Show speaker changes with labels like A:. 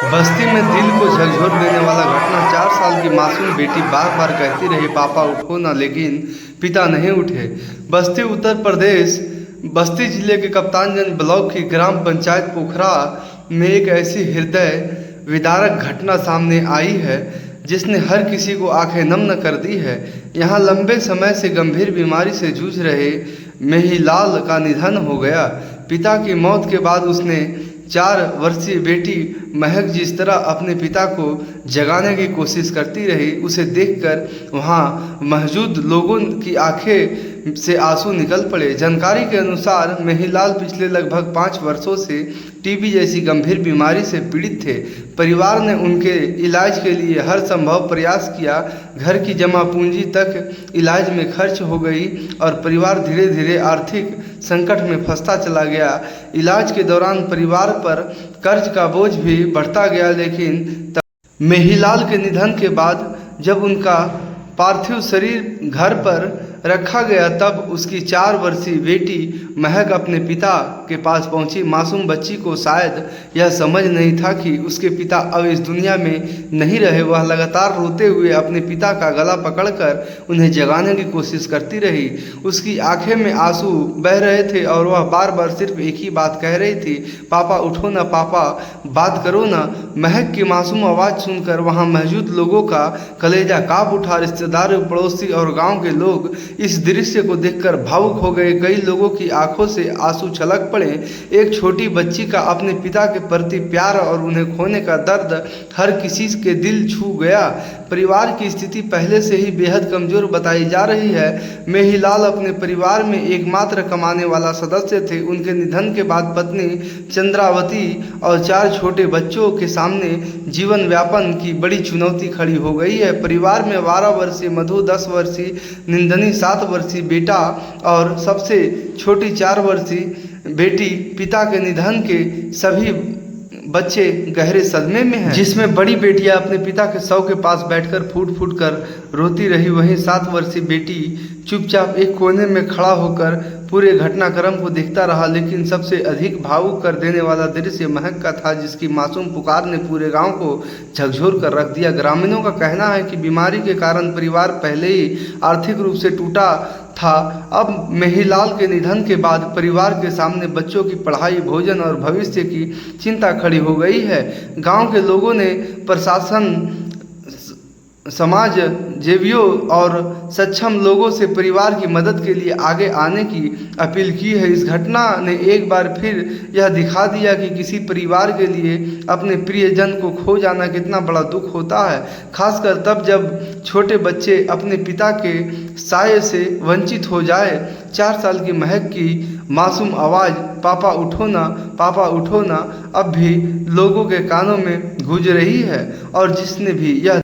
A: बस्ती में दिल को झकझोर देने वाला घटना। 4 साल की मासूम बेटी बार बार कहती रही, पापा उठो ना, लेकिन पिता नहीं उठे। बस्ती उत्तर प्रदेश, बस्ती जिले के कप्तानगंज ब्लॉक की ग्राम पंचायत पोखरा में एक ऐसी हृदय विदारक घटना सामने आई है जिसने हर किसी को आंखें नम कर दी है। यहाँ लंबे समय से गंभीर बीमारी से जूझ रहे मेहिलाल का निधन हो गया। पिता की मौत के बाद उसने 4 वर्षीय बेटी महक जिस तरह अपने पिता को जगाने की कोशिश करती रही, उसे देखकर वहां मौजूद लोगों की आंखें से आंसू निकल पड़े। जानकारी के अनुसार मेहिलाल पिछले लगभग 5 वर्षों से टीबी जैसी गंभीर बीमारी से पीड़ित थे। परिवार ने उनके इलाज के लिए हर संभव प्रयास किया। घर की जमा पूंजी तक इलाज में खर्च हो गई और परिवार धीरे धीरे आर्थिक संकट में फंसता चला गया। इलाज के दौरान परिवार पर कर्ज का बोझ भी बढ़ता गया, लेकिन मेहिलाल के निधन के बाद जब उनका पार्थिव शरीर घर पर रखा गया, तब उसकी 4 वर्षीय बेटी महक अपने पिता के पास पहुंची। मासूम बच्ची को शायद यह समझ नहीं था कि उसके पिता अब इस दुनिया में नहीं रहे। वह लगातार रोते हुए अपने पिता का गला पकड़कर उन्हें जगाने की कोशिश करती रही। उसकी आंखें में आंसू बह रहे थे और वह बार बार सिर्फ एक ही बात कह रही थी, पापा उठो ना, पापा बात करो ना। महक की मासूम आवाज़ सुनकर वहाँ मौजूद लोगों का कलेजा काँप उठा। रिश्तेदार, पड़ोसी और गाँव के लोग इस दृश्य को देखकर भावुक हो गए। कई लोगों की आंखों से आंसू छलक पड़े। एक छोटी बच्ची का अपने पिता के प्रति प्यार और उन्हें खोने का दर्द हर किसी के दिल छू गया। परिवार की स्थिति पहले से ही बेहद कमजोर बताई जा रही है। मेहिलाल अपने परिवार में एकमात्र कमाने वाला सदस्य थे। उनके निधन के बाद पत्नी चंद्रावती और 4 छोटे बच्चों के सामने जीवन यापन की बड़ी चुनौती खड़ी हो गई है। परिवार में 12 वर्षीय मधु, 10 वर्षीय निंदनी, 7 वर्षीय बेटा और सबसे छोटी 4 वर्षीय बेटी। पिता के निधन के सभी बच्चे गहरे सदमे में हैं, जिसमें बड़ी बेटियां अपने पिता के शव के पास बैठकर फूट फूट कर रोती रही। वहीं 7 वर्षीय बेटी चुपचाप एक कोने में खड़ा होकर पूरे घटनाक्रम को देखता रहा। लेकिन सबसे अधिक भावुक कर देने वाला दृश्य महक का था, जिसकी मासूम पुकार ने पूरे गांव को झकझोर कर रख दिया। ग्रामीणों का कहना है कि बीमारी के कारण परिवार पहले ही आर्थिक रूप से टूटा था। अब मेहिलाल के निधन के बाद परिवार के सामने बच्चों की पढ़ाई, भोजन और भविष्य की चिंता खड़ी हो गई है। गांव के लोगों ने प्रशासन, समाज सेवियों और सक्षम लोगों से परिवार की मदद के लिए आगे आने की अपील की है। इस घटना ने एक बार फिर यह दिखा दिया कि किसी परिवार के लिए अपने प्रियजन को खो जाना कितना बड़ा दुख होता है, खासकर तब जब छोटे बच्चे अपने पिता के साये से वंचित हो जाए। 4 साल की महक की मासूम आवाज़, पापा उठो ना, पापा उठो ना, अब भी लोगों के कानों में गूंज रही है। और जिसने भी यह